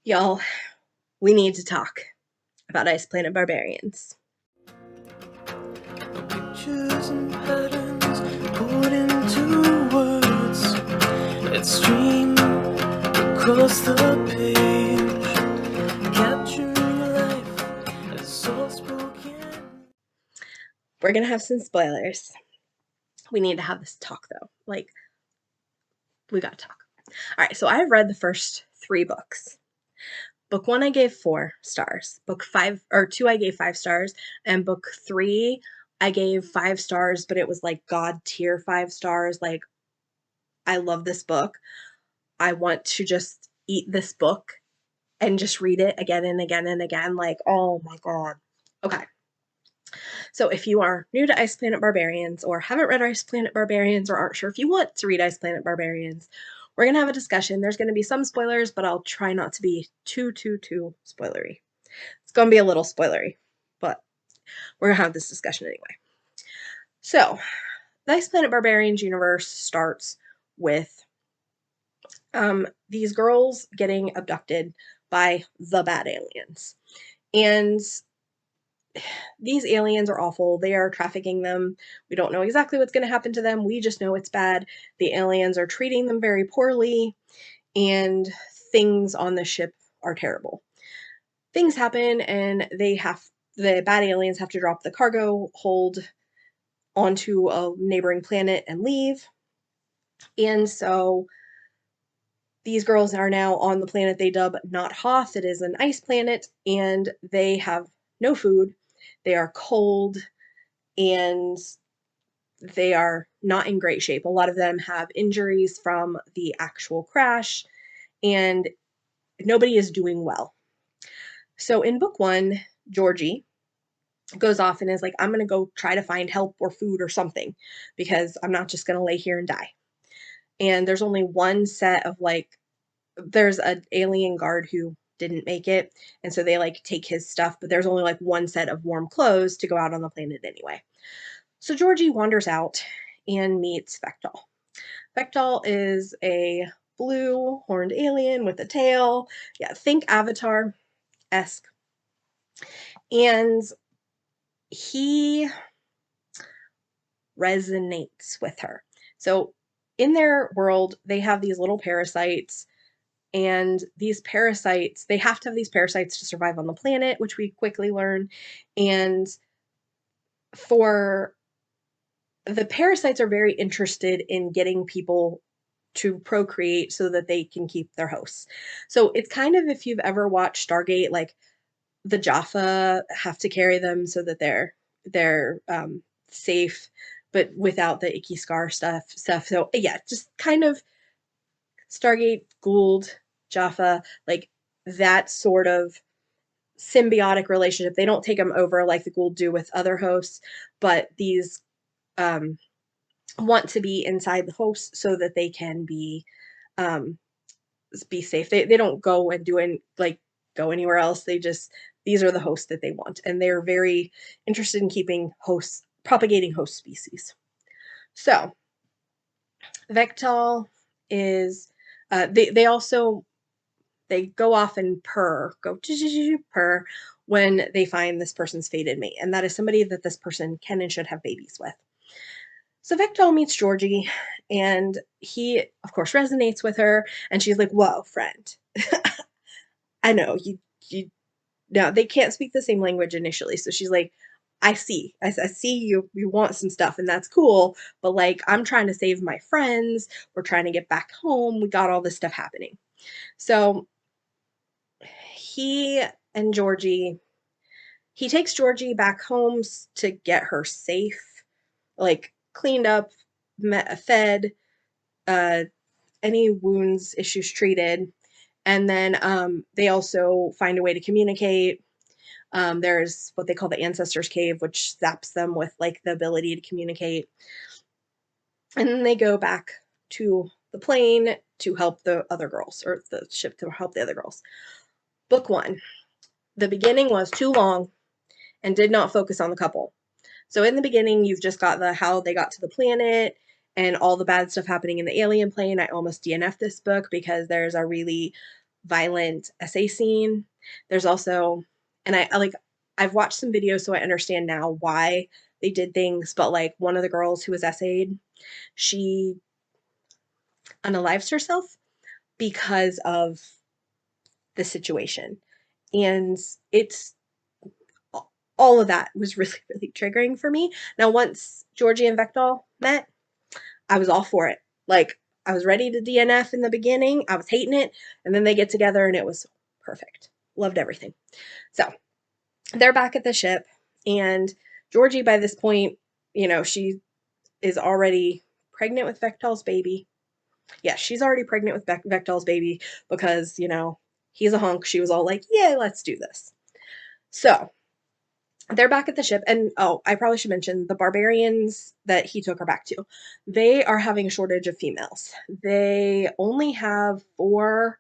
Y'all, we need to talk about Ice Planet Barbarians. Pictures and patterns put into words that stream across the page, capturing life as soul spoken. We're gonna have some spoilers. We need to have this talk though. We gotta talk. All right, so I've read the first 3 books. Book 1 I gave 4 stars. Book 5 or 2 I gave 5 stars, and book 3 I gave 5 stars, but it was like God tier 5 stars. Like, I love this book. I want to just eat this book and just read it again and again and again. Like, oh my God. Okay. So if you are new to Ice Planet Barbarians or haven't read Ice Planet Barbarians or aren't sure if you want to read Ice Planet Barbarians, we're going to have a discussion. There's going to be some spoilers, but I'll try not to be too spoilery. It's going to be a little spoilery, but we're going to have this discussion anyway. So the Ice Planet Barbarians universe starts with these girls getting abducted by the bad aliens. And these aliens are awful. They are trafficking them. We don't know exactly what's going to happen to them. We just know it's bad. The aliens are treating them very poorly, and things on the ship are terrible. Things happen, and the bad aliens have to drop the cargo hold onto a neighboring planet and leave. And so these girls are now on the planet they dub Not Hoth. It is an ice planet, and they have no food. They are cold, and they are not in great shape. A lot of them have injuries from the actual crash, and nobody is doing well. So in book 1, Georgie goes off and is like, I'm going to go try to find help or food or something, because I'm not just going to lay here and die. And there's only one set of there's an alien guard who didn't make it, and so they take his stuff, but there's only one set of warm clothes to go out on the planet anyway. So Georgie wanders out and meets Vectal. Vectal is a blue horned alien with a tail. Yeah, think Avatar-esque. And he resonates with her. So in their world, they have these little parasites, and these parasites, they have to have these parasites to survive on the planet, which we quickly learn. And for the parasites are very interested in getting people to procreate so that they can keep their hosts. So it's kind of, if you've ever watched Stargate, the Jaffa have to carry them so that they're safe, but without the icky scar stuff. So yeah, just kind of Stargate, Gould, Jaffa, that sort of symbiotic relationship. They don't take them over like the Gould do with other hosts, but these want to be inside the host so that they can be safe. They don't go and go anywhere else. These are the hosts that they want, and they're very interested in keeping hosts, propagating host species. So Vectal is they also they go off and purr when they find this person's fated mate, and that is somebody that this person can and should have babies with. So Vectal meets Georgie, and he, of course, resonates with her, and she's like, whoa, friend. I know, you now they can't speak the same language initially, so she's like, I see you want some stuff, and that's cool, but I'm trying to save my friends, we're trying to get back home, we got all this stuff happening. So he and Georgie, he takes Georgie back home to get her safe, cleaned up, fed, any wounds, issues treated. And then they also find a way to communicate. There's what they call the Ancestors Cave, which zaps them with the ability to communicate. And then they go back to the plane to help the other girls, or the ship to help the other girls. Book 1. The beginning was too long and did not focus on the couple. So in the beginning, you've just got how they got to the planet and all the bad stuff happening in the alien plane. I almost DNF'd this book because there's a really violent essay scene. There's also, and I like, I've watched some videos so I understand now why they did things, but like one of the girls who was essayed, she unalives herself because of the situation. And it's all of that was really, really triggering for me. Now, once Georgie and Vectal met, I was all for it. Like, I was ready to DNF in the beginning. I was hating it. And then they get together and it was perfect. Loved everything. So they're back at the ship. And Georgie, by this point, she is already pregnant with Vectal's baby. Yeah, she's already pregnant with Vectal's baby because, he's a hunk. She was all like, yeah, let's do this. So they're back at the ship, and oh, I probably should mention the barbarians that he took her back to. They are having a shortage of females. They only have 4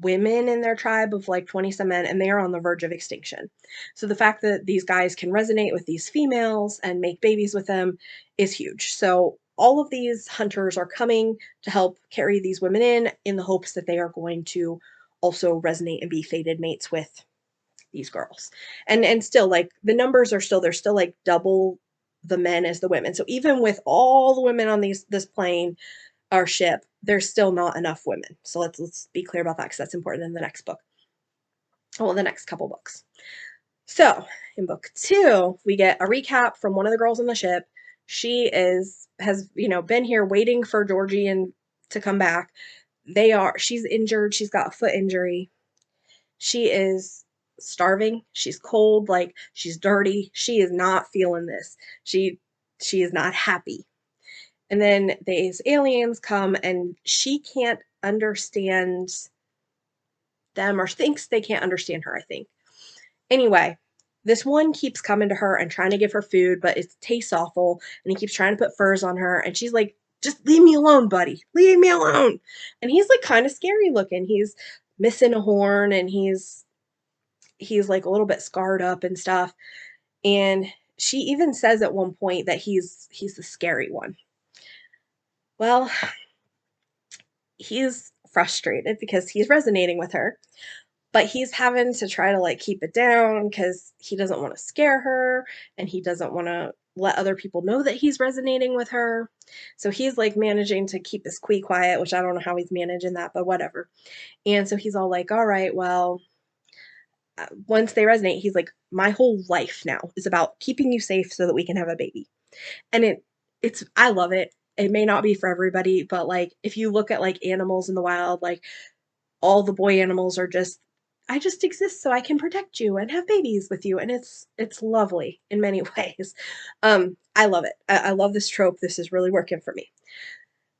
women in their tribe of like 20 some men, and they are on the verge of extinction. So the fact that these guys can resonate with these females and make babies with them is huge. So all of these hunters are coming to help carry these women in the hopes that they are going to also resonate and be fated mates with these girls. And still, like, the numbers are still, there's still like double the men as the women. So even with all the women on this plane, our ship, there's still not enough women. So let's be clear about that, because that's important in the next book. Well, the next couple books. So in book 2, we get a recap from one of the girls on the ship. She has been here waiting for Georgie and to come back. She's injured. She's got a foot injury. She is starving. She's cold. Like, she's dirty. She is not feeling this. She is not happy. And then these aliens come, and she can't understand them, or thinks they can't understand her, I think. Anyway, this one keeps coming to her and trying to give her food, but it tastes awful. And he keeps trying to put furs on her. And she's like, just leave me alone, buddy. Leave me alone. And he's like kind of scary looking. He's missing a horn, and he's like a little bit scarred up and stuff. And she even says at one point that he's the scary one. Well, he's frustrated because he's resonating with her, but he's having to try to like keep it down because he doesn't want to scare her, and he doesn't want to let other people know that he's resonating with her. So he's like managing to keep his quee quiet, which I don't know how he's managing that, but whatever. And so he's all like, all right, well, once they resonate, he's like, my whole life now is about keeping you safe so that we can have a baby. And I love it. It may not be for everybody, but like, if you look at like animals in the wild, like all the boy animals are just, I just exist so I can protect you and have babies with you. And it's lovely in many ways. I love it. I love this trope. This is really working for me.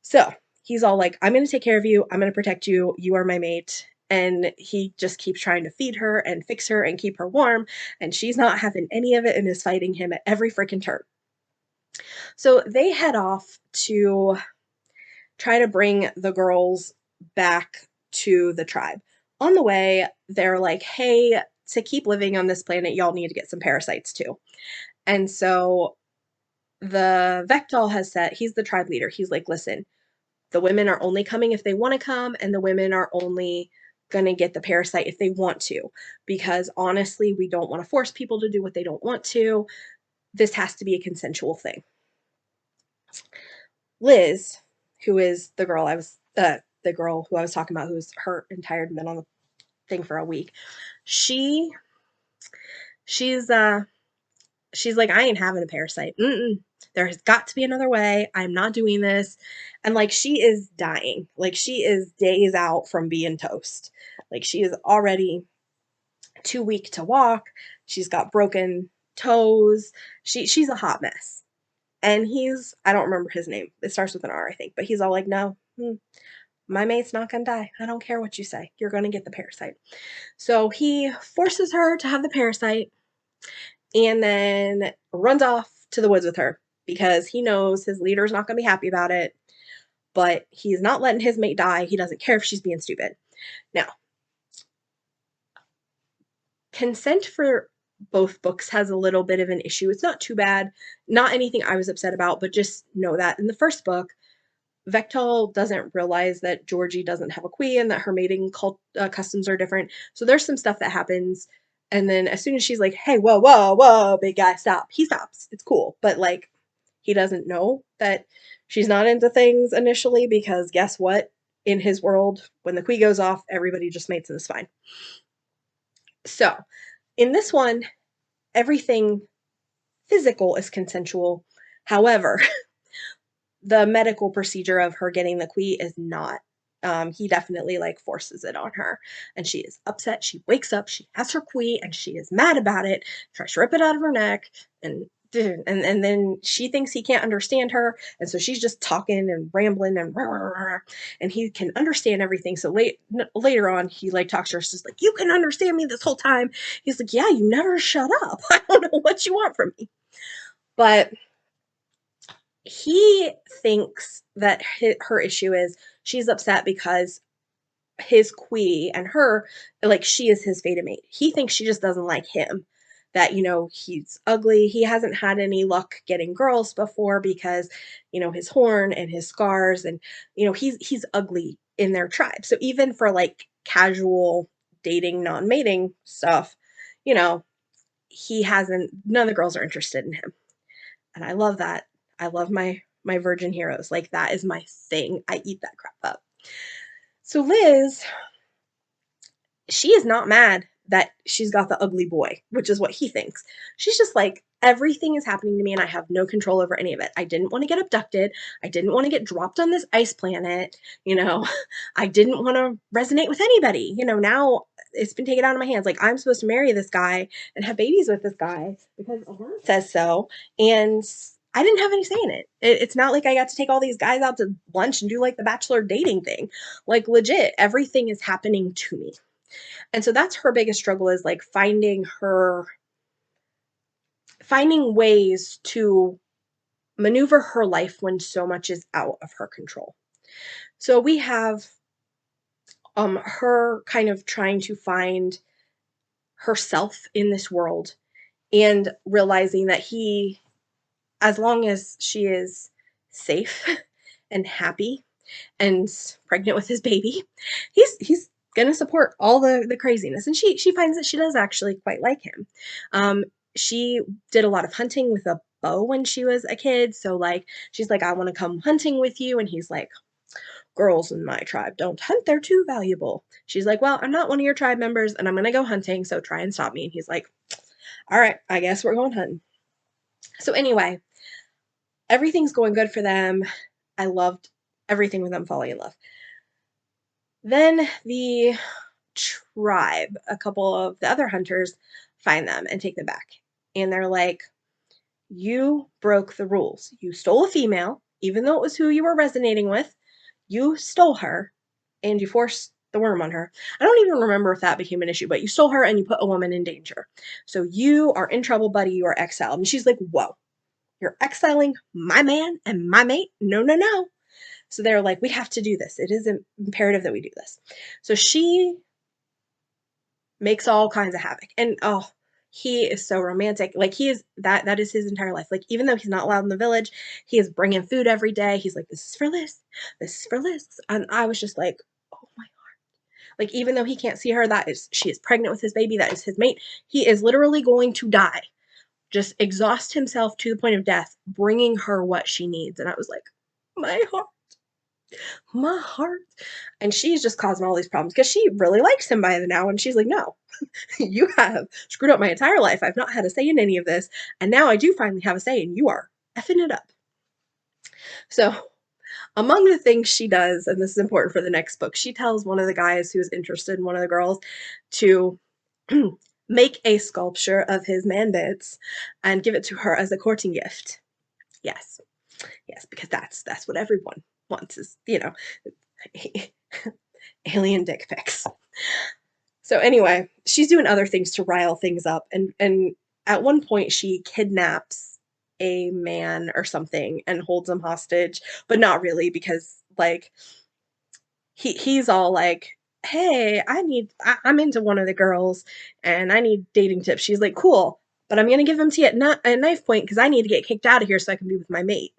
So he's all like, I'm going to take care of you. I'm going to protect you. You are my mate. And he just keeps trying to feed her and fix her and keep her warm. And she's not having any of it and is fighting him at every freaking turn. So they head off to try to bring the girls back to the tribe. On the way, they're like, hey, to keep living on this planet, y'all need to get some parasites too. And so the Vectal has said, he's the tribe leader. He's like, listen, the women are only coming if they want to come, and the women are only going to get the parasite if they want to, because honestly, we don't want to force people to do what they don't want to. This has to be a consensual thing. Liz, who is the girl who I was talking about, who was hurt and tired and been on the thing for a week, she's like, I ain't having a parasite. There has got to be another way. I'm not doing this. And like, she is dying. Like, she is days out from being toast. Like, she is already too weak to walk. She's got broken toes. She's a hot mess. And I don't remember his name. It starts with an R, I think. But he's all like, no, my mate's not going to die. I don't care what you say. You're going to get the parasite. So he forces her to have the parasite and then runs off to the woods with her because he knows his leader's not going to be happy about it. But he's not letting his mate die. He doesn't care if she's being stupid. Now, consent for both books has a little bit of an issue. It's not too bad. Not anything I was upset about, but just know that in the first book, Vectal doesn't realize that Georgie doesn't have a queen and that her mating customs are different. So there's some stuff that happens. And then as soon as she's like, hey, whoa, whoa, whoa, big guy, stop, he stops. It's cool. But like, he doesn't know that she's not into things initially because guess what? In his world, when the Quee goes off, everybody just mates and it's fine. So in this one, everything physical is consensual. However, the medical procedure of her getting the Quee is not. He definitely like forces it on her, and she is upset. She wakes up, she has her Quee, and she is mad about it. Tries to rip it out of her neck, and then she thinks he can't understand her, and so she's just talking and rambling and he can understand everything. So later on, he like talks to her, just like, you can understand me this whole time. He's like, yeah, you never shut up. I don't know what you want from me, but he thinks that her issue is she's upset because his Quee and her, like, she is his fated mate. He thinks she just doesn't like him. That, he's ugly. He hasn't had any luck getting girls before because, his horn and his scars and, he's ugly in their tribe. So even for like casual dating, non-mating stuff, you know, he hasn't, none of the girls are interested in him. And I love that. I love my virgin heroes. Like that is my thing. I eat that crap up. So Liz, she is not mad that she's got the ugly boy, which is what he thinks. She's just like, everything is happening to me and I have no control over any of it. I didn't want to get abducted. I didn't want to get dropped on this ice planet. I didn't want to resonate with anybody. Now it's been taken out of my hands. Like, I'm supposed to marry this guy and have babies with this guy because Alarm says so. And I didn't have any say in it. It's not like I got to take all these guys out to lunch and do like the bachelor dating thing. Like, legit, everything is happening to me. And so that's her biggest struggle, is like finding ways to maneuver her life when so much is out of her control. So we have her kind of trying to find herself in this world and realizing that as long as she is safe and happy and pregnant with his baby, he's gonna support all the craziness. And she finds that she does actually quite like him. She did a lot of hunting with a bow when she was a kid, so like she's like, I want to come hunting with you, and he's like, girls in my tribe don't hunt, they're too valuable. She's like, well, I'm not one of your tribe members and I'm gonna go hunting, so try and stop me. And he's like, all right, I guess we're going hunting. So anyway, everything's going good for them. I loved everything with them falling in love. Then the tribe, a couple of the other hunters, find them and take them back. And they're like, you broke the rules. You stole a female, even though it was who you were resonating with. You stole her and you forced the worm on her. I don't even remember if that became an issue, but you stole her and you put a woman in danger. So you are in trouble, buddy. You are exiled. And she's like, whoa, you're exiling my man and my mate? No, no, no. So they're like, we have to do this. It is imperative that we do this. So she makes all kinds of havoc. And oh, he is so romantic. Like, he is that is his entire life. Like, even though he's not allowed in the village, he is bringing food every day. He's like, this is for Liz. This is for Liz. And I was just like, oh my heart. Like, even though he can't see her, she is pregnant with his baby. That is his mate. He is literally going to die. Just exhaust himself to the point of death, bringing her what she needs. And I was like, my heart. My heart. And she's just causing all these problems because she really likes him by now. And she's like, no, you have screwed up my entire life. I've not had a say in any of this. And now I do finally have a say, and you are effing it up. So, among the things she does, and this is important for the next book, she tells one of the guys who is interested in one of the girls to make a sculpture of his man bits and give it to her as a courting gift. Yes. Yes, because that's what everyone wants, is, alien dick pics. So anyway, she's doing other things to rile things up, and at one point she kidnaps a man or something and holds him hostage, but not really, because like he's all like, hey, I'm into one of the girls and I need dating tips. She's like, cool, but I'm going to give them to you at knife point because I need to get kicked out of here so I can be with my mate.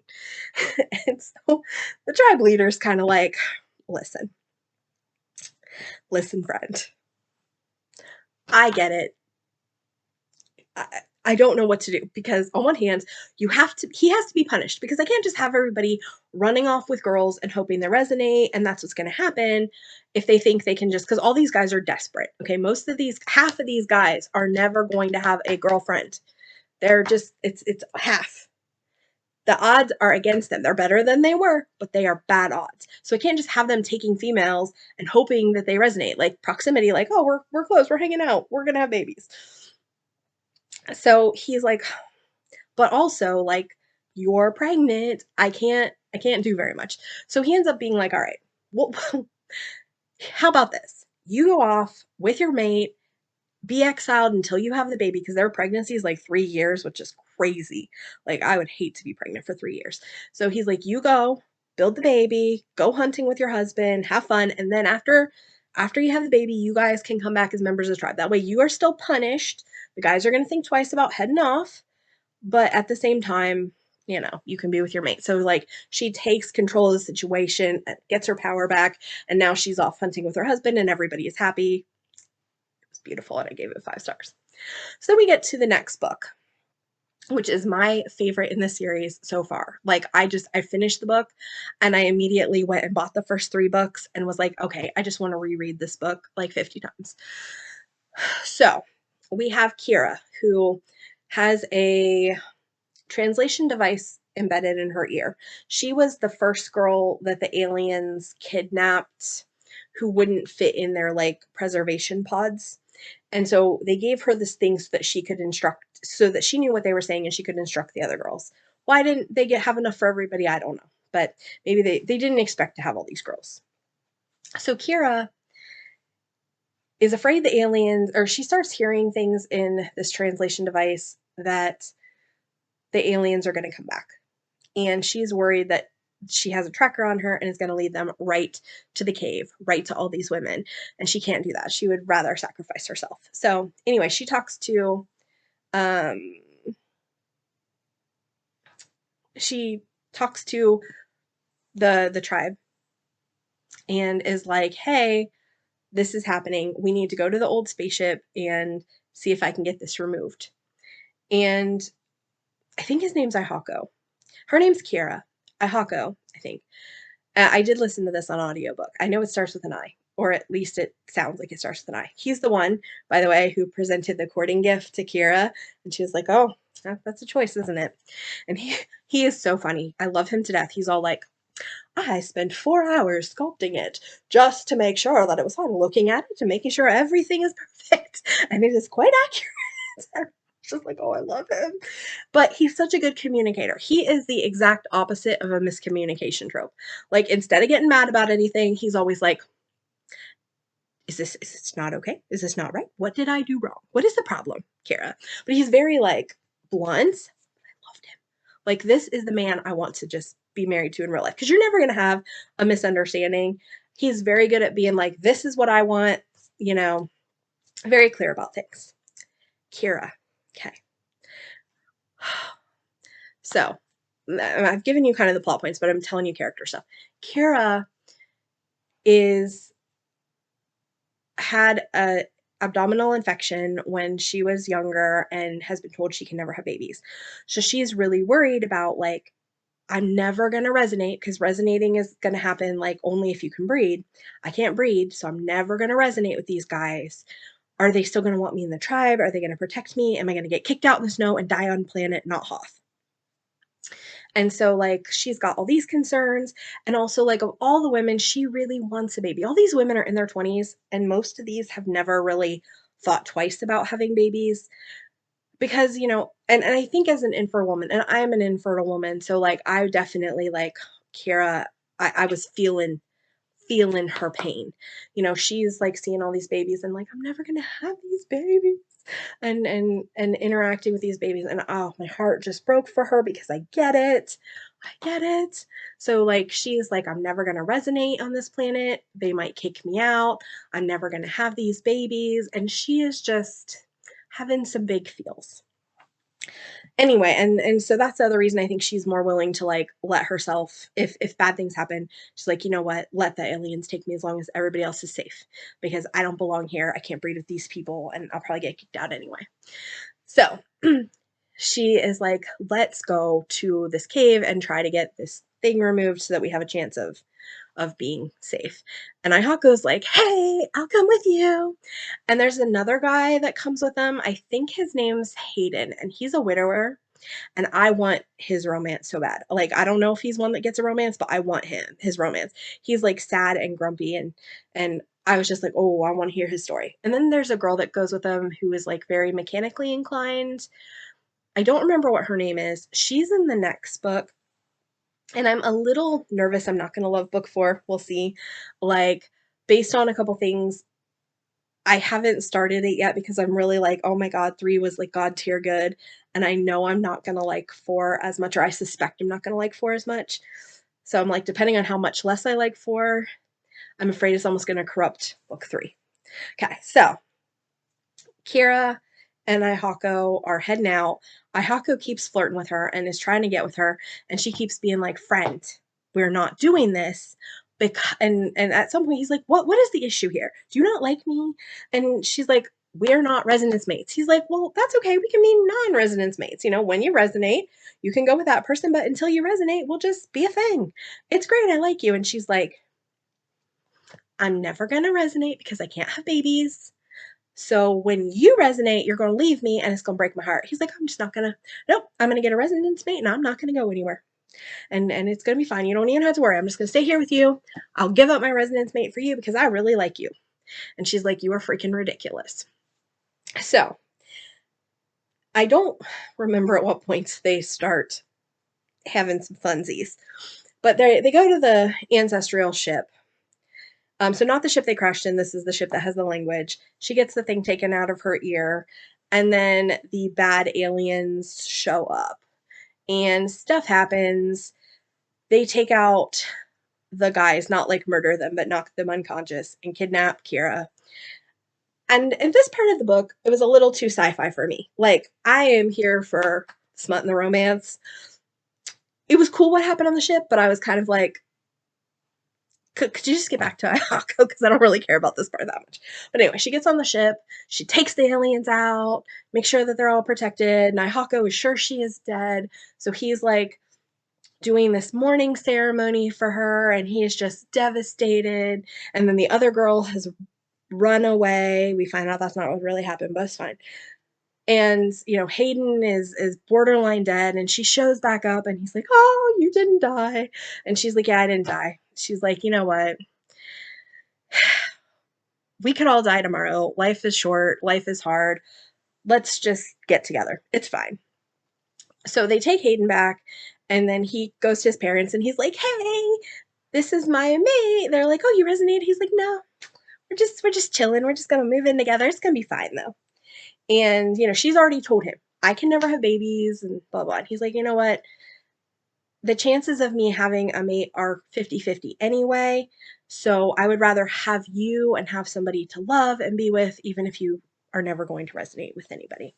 And so the tribe leader's kind of like, listen, listen, friend, I get it. I don't know what to do because on one hand, he has to be punished because I can't just have everybody running off with girls and hoping they resonate. And that's what's going to happen if they think they can just, because all these guys are desperate. Okay. Half of these guys are never going to have a girlfriend. They're just, it's half. The odds are against them. They're better than they were, but they are bad odds. So I can't just have them taking females and hoping that they resonate. Like proximity, like, oh, we're close, we're hanging out, we're gonna have babies. So he's like, but also like, you're pregnant. I can't do very much. So he ends up being like, all right, well, how about this? You go off with your mate, be exiled until you have the baby because their pregnancy is like 3 years, which is crazy. Like I would hate to be pregnant for 3 years. So he's like, you go, build the baby, go hunting with your husband, have fun, and then after you have the baby, you guys can come back as members of the tribe. That way you are still punished. The guys are going to think twice about heading off, but at the same time, you can be with your mate. So like she takes control of the situation, gets her power back, and now she's off hunting with her husband and everybody is happy. It was beautiful and I gave it 5 stars. So then we get to the next book, which is my favorite in the series so far. Like I finished the book and I immediately went and bought the first 3 books and was like, okay, I just want to reread this book like 50 times. So we have Kira, who has a translation device embedded in her ear. She was the first girl that the aliens kidnapped who wouldn't fit in their like preservation pods. And so they gave her this thing so that she knew what they were saying and she could instruct the other girls. Why didn't they have enough for everybody? I don't know. But maybe they didn't expect to have all these girls. So Kira is afraid the aliens, or she starts hearing things in this translation device that the aliens are going to come back. And she's worried that she has a tracker on her and is going to lead them right to the cave, right to all these women. And she can't do that. She would rather sacrifice herself. So anyway, she talks to um she talks to the tribe and is like, hey, this is happening. We need to go to the old spaceship and see if I can get this removed. And I think his name's Ihako. Her name's Kira. Ihako, I think. I did listen to this on audiobook. I know it starts with an I, or at least it sounds like it starts with an I. He's the one, by the way, who presented the courting gift to Kira, and she was like, "Oh, that's a choice, isn't it?" And he is so funny. I love him to death. He's all like, "I spent 4 hours sculpting it just to make sure that it was fun, looking at it and making sure everything is perfect, and it is quite accurate." Just like, oh, I love him. But he's such a good communicator. He is the exact opposite of a miscommunication trope. Like, instead of getting mad about anything, he's always like, is this not okay? Is this not right? What did I do wrong? What is the problem, Kara? But he's very like blunt. I loved him. Like, this is the man I want to just be married to in real life. Because you're never gonna have a misunderstanding. He's very good at being like, this is what I want, you know, very clear about things. Kira. Okay. So I've given you kind of the plot points, but I'm telling you character stuff. Kira is had a abdominal infection when she was younger and has been told she can never have babies. So she's really worried about like, I'm never going to resonate because resonating is going to happen like only if you can breed. I can't breed, so I'm never going to resonate with these guys. Are they still going to want me in the tribe? Are they going to protect me? Am I going to get kicked out in the snow and die on planet not Hoth? And so, like, she's got all these concerns. And also, like, of all the women, she really wants a baby. All these women are in their 20s, and most of these have never really thought twice about having babies. Because, and I think as an infertile woman, and I'm an infertile woman, so, like, I definitely, like, Kira, I was feeling her pain. She's like seeing all these babies and like, I'm never gonna have these babies. And interacting with these babies, and oh, my heart just broke for her because I get it. I get it. So like she's like, I'm never gonna resonate on this planet. They might kick me out. I'm never gonna have these babies. And she is just having some big feels. Anyway, and so that's the other reason I think she's more willing to like let herself, if bad things happen, she's like, you know what, let the aliens take me as long as everybody else is safe, because I don't belong here. I can't breed with these people, and I'll probably get kicked out anyway. So she is like, let's go to this cave and try to get this thing removed so that we have a chance of being safe. And Ihako's like, hey, I'll come with you. And there's another guy that comes with them. I think his name's Hayden, and he's a widower. And I want his romance so bad. Like, I don't know if he's one that gets a romance, but I want his romance. He's like sad and grumpy, and I was just like, oh, I want to hear his story. And then there's a girl that goes with him who is like very mechanically inclined. I don't remember what her name is. She's in the next book, and I'm a little nervous. I'm not going to love book 4. We'll see. Like, based on a couple things, I haven't started it yet because I'm really like, oh my God, 3 was like God tier good. And I know I'm not going to like 4 as much, or I suspect I'm not going to like 4 as much. So I'm like, depending on how much less I like 4, I'm afraid it's almost going to corrupt book 3. Okay, so Kira and Ihako are heading out. Ihako keeps flirting with her and is trying to get with her, and she keeps being like, "Friend, we're not doing this." Because and at some point he's like, "What is the issue here? Do you not like me?" And she's like, "We're not resonance mates." He's like, "Well, that's okay. We can be non-resonance mates. You know, when you resonate, you can go with that person, but until you resonate, we'll just be a thing. It's great. I like you." And she's like, "I'm never going to resonate because I can't have babies. So when you resonate, you're going to leave me and it's going to break my heart." He's like, "I'm just not going to, nope, I'm going to get a resonance mate and I'm not going to go anywhere. And it's going to be fine. You don't even have to worry. I'm just going to stay here with you. I'll give up my resonance mate for you because I really like you." And she's like, "You are freaking ridiculous." So I don't remember at what point they start having some funsies, but they go to the ancestral ship. So not the ship they crashed in. This is the ship that has the language. She gets the thing taken out of her ear, and then the bad aliens show up, and stuff happens. They take out the guys, not like murder them, but knock them unconscious and kidnap Kira. And in this part of the book, it was a little too sci-fi for me. Like, I am here for smut and the romance. It was cool what happened on the ship, but I was kind of like, could you just get back to Ayako? Because I don't really care about this part that much. But anyway, she gets on the ship. She takes the aliens out, makes sure that they're all protected. And Ayako is sure she is dead. So he's like doing this mourning ceremony for her, and he is just devastated. And then the other girl has run away. We find out that's not what really happened, but it's fine. And Hayden is borderline dead, and she shows back up, and he's like, "Oh, you didn't die." And she's like, "Yeah, I didn't die." She's like, "You know what? We could all die tomorrow. Life is short. Life is hard. Let's just get together. It's fine." So they take Hayden back, and then he goes to his parents, and he's like, "Hey, this is my mate." They're like, "Oh, you resonate?" He's like, "No, we're just chilling. We're just gonna move in together. It's gonna be fine though." And she's already told him, "I can never have babies," and blah blah. And he's like, "You know what? The chances of me having a mate are 50-50 anyway. So I would rather have you and have somebody to love and be with, even if you are never going to resonate with anybody."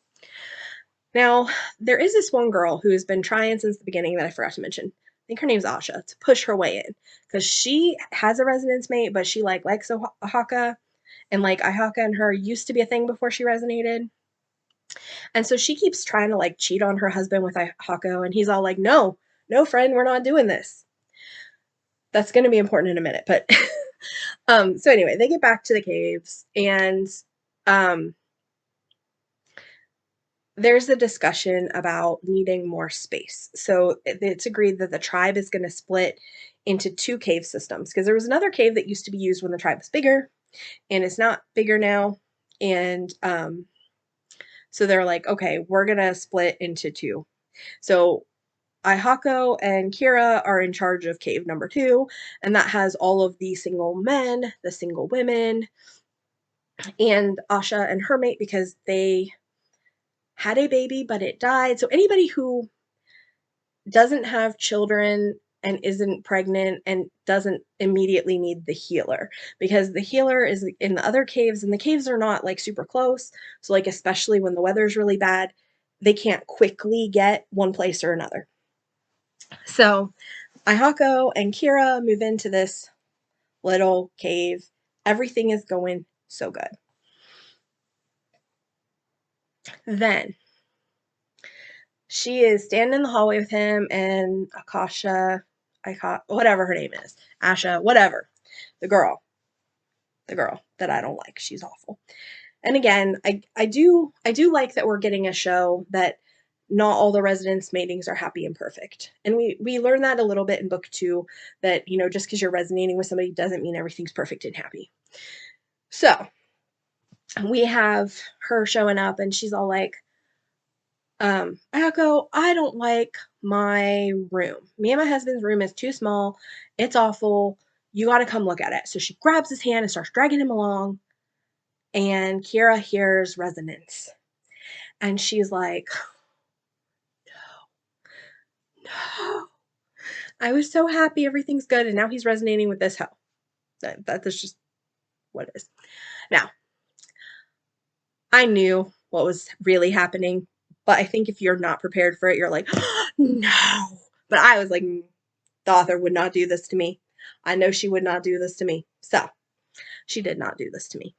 Now, there is this one girl who has been trying since the beginning that I forgot to mention. I think her name's Asha, to push her way in, because she has a resonance mate, but she likes Ahaka, and like Ahaka and her used to be a thing before she resonated. And so she keeps trying to like cheat on her husband with Ahako, and he's all like, "No, no, friend, we're not doing this." That's going to be important in a minute, but so anyway, they get back to the caves, and um, there's a discussion about needing more space. So it's agreed that the tribe is going to split into 2 cave systems, because there was another cave that used to be used when the tribe was bigger, and it's not bigger now. And so they're like, okay, we're going to split into 2. So Ihako and Kira are in charge of cave number 2, and that has all of the single men, the single women, and Asha and her mate, because they had a baby but it died. So anybody who doesn't have children and isn't pregnant and doesn't immediately need the healer, because the healer is in the other caves, and the caves are not like super close. So like, especially when the weather's really bad, they can't quickly get one place or another. So Ayako and Kira move into this little cave. Everything is going so good. Then she is standing in the hallway with him and Akasha, whatever her name is, Asha, whatever, the girl that I don't like. She's awful. And again, I do like that we're getting a show that not all the residents' matings are happy and perfect. And we learn that a little bit in book 2, that, you know, just because you're resonating with somebody doesn't mean everything's perfect and happy. So we have her showing up and she's all like, Ayako, I don't like my room. Me and my husband's room is too small. It's awful. You got to come look at it. So she grabs his hand and starts dragging him along. And Kira hears resonance. And she's like, no. I was so happy everything's good. And now he's resonating with this hoe. That's just what it is. Now, I knew what was really happening. But I think if you're not prepared for it, you're like, no. But I was like, the author would not do this to me. I know she would not do this to me. So she did not do this to me.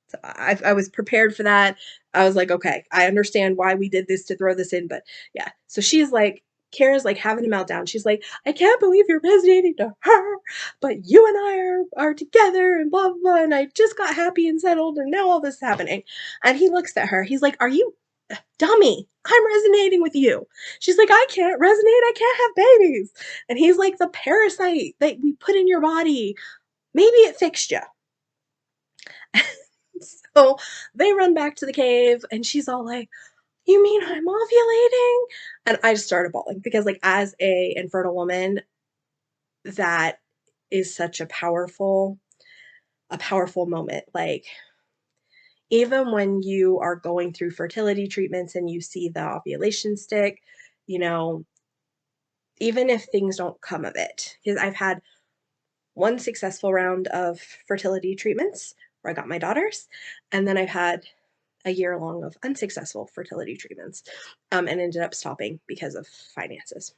So I was prepared for that. I was like, okay, I understand why we did this to throw this in. But yeah, so she's like, Kara's like having a meltdown. She's like, I can't believe you're resonating to her, but you and I are together and blah, blah, blah. And I just got happy and settled and now all this is happening. And he looks at her. He's like, are you dummy? I'm resonating with you. She's like, I can't resonate. I can't have babies. And he's like, the parasite that we put in your body, maybe it fixed you. So they run back to the cave and she's all like, you mean I'm ovulating? And I just started bawling because, like, as a infertile woman, that is such a powerful moment. Like, even when you are going through fertility treatments and you see the ovulation stick, you know, even if things don't come of it, because I've had one successful round of fertility treatments where I got my daughters, and then I've had a year long of unsuccessful fertility treatments, and ended up stopping because of finances.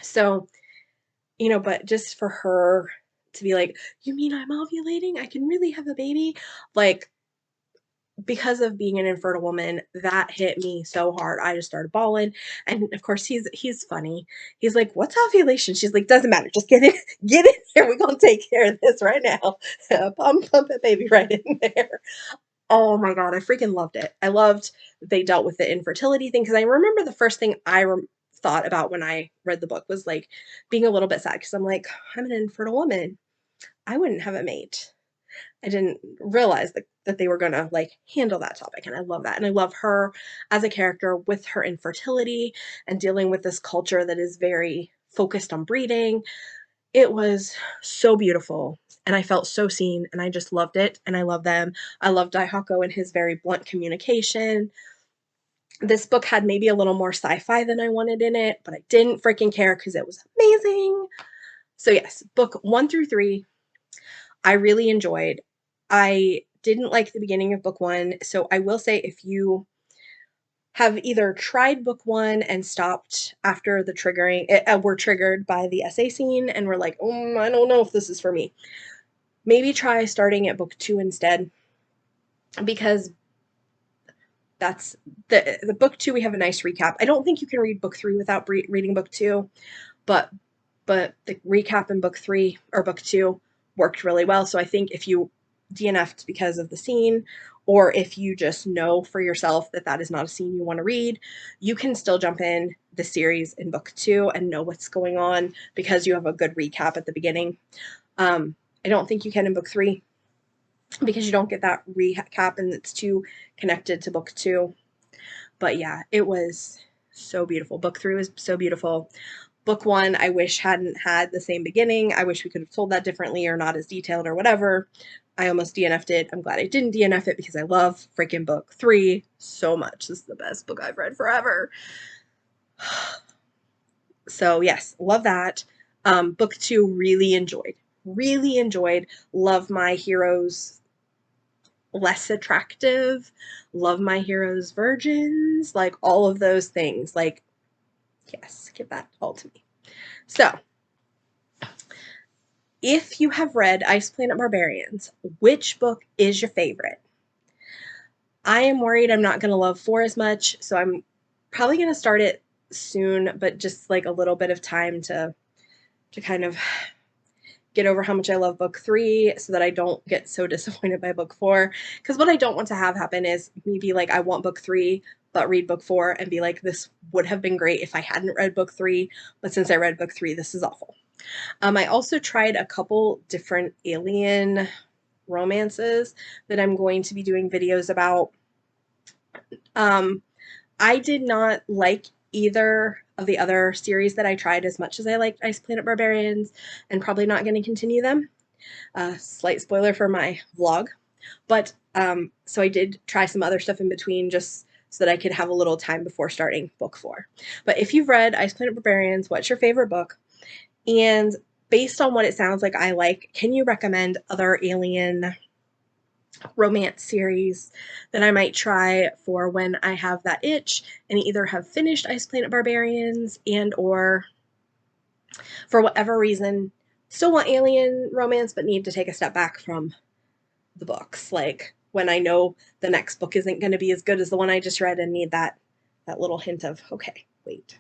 So, you know, but just for her to be like, you mean I'm ovulating? I can really have a baby? Like, because of being an infertile woman, that hit me so hard. I just started bawling. And of course he's funny. He's like, what's ovulation? She's like, doesn't matter. Just get in here. We're gonna take care of this right now. Pump that baby right in there. Oh my God, I freaking loved it. I loved they dealt with the infertility thing because I remember the first thing I thought about when I read the book was like being a little bit sad because I'm like, I'm an infertile woman. I wouldn't have a mate. I didn't realize that they were going to like handle that topic. And I love that. And I love her as a character with her infertility and dealing with this culture that is very focused on breeding. It was so beautiful. And I felt so seen and I just loved it. And I love them. I love Daihako and his very blunt communication. This book had maybe a little more sci-fi than I wanted in it, but I didn't freaking care because it was amazing. So yes, book 1 through 3, I really enjoyed. I didn't like the beginning of book 1, so I will say if you have either tried book 1 and stopped after the triggering, were triggered by the essay scene and were like, I don't know if this is for me, maybe try starting at book 2 instead, because that's the book 2. We have a nice recap. I don't think you can read book 3 without reading book 2, but the recap in book 3 or book 2 worked really well. So I think if you DNF'd because of the scene, or if you just know for yourself that that is not a scene you want to read, you can still jump in the series in book 2 and know what's going on because you have a good recap at the beginning. I don't think you can in book 3 because you don't get that recap and it's too connected to book 2. But yeah, it was so beautiful. Book 3 was so beautiful. Book 1, I wish hadn't had the same beginning. I wish we could have told that differently or not as detailed or whatever. I almost DNF'd it. I'm glad I didn't DNF it because I love freaking book 3 so much. This is the best book I've read forever. So yes, love that. Book 2, really enjoyed. Love my heroes less attractive, love my heroes virgins, like all of those things. Like, yes, give that all to me. So, if you have read Ice Planet Barbarians, which book is your favorite? I am worried I'm not going to love 4 as much, so I'm probably going to start it soon, but just like a little bit of time to kind of get over how much I love book 3 so that I don't get so disappointed by book 4. Because what I don't want to have happen is me be like, I want book 3, but read book 4 and be like, this would have been great if I hadn't read book 3, but since I read book 3, this is awful. I also tried a couple different alien romances that I'm going to be doing videos about. I did not like either of the other series that I tried as much as I liked Ice Planet Barbarians, and probably not going to continue them. Slight spoiler for my vlog. But so I did try some other stuff in between just so that I could have a little time before starting book 4. But if you've read Ice Planet Barbarians, what's your favorite book? And based on what it sounds like I like, can you recommend other alien romance series that I might try for when I have that itch and either have finished Ice Planet Barbarians and or for whatever reason still want alien romance but need to take a step back from the books, like when I know the next book isn't going to be as good as the one I just read and need that little hint of, okay, wait.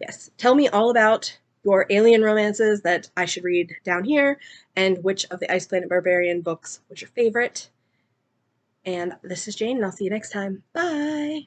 Yes, tell me all about your alien romances that I should read down here, and which of the Ice Planet Barbarian books was your favorite. And this is Jane, and I'll see you next time. Bye!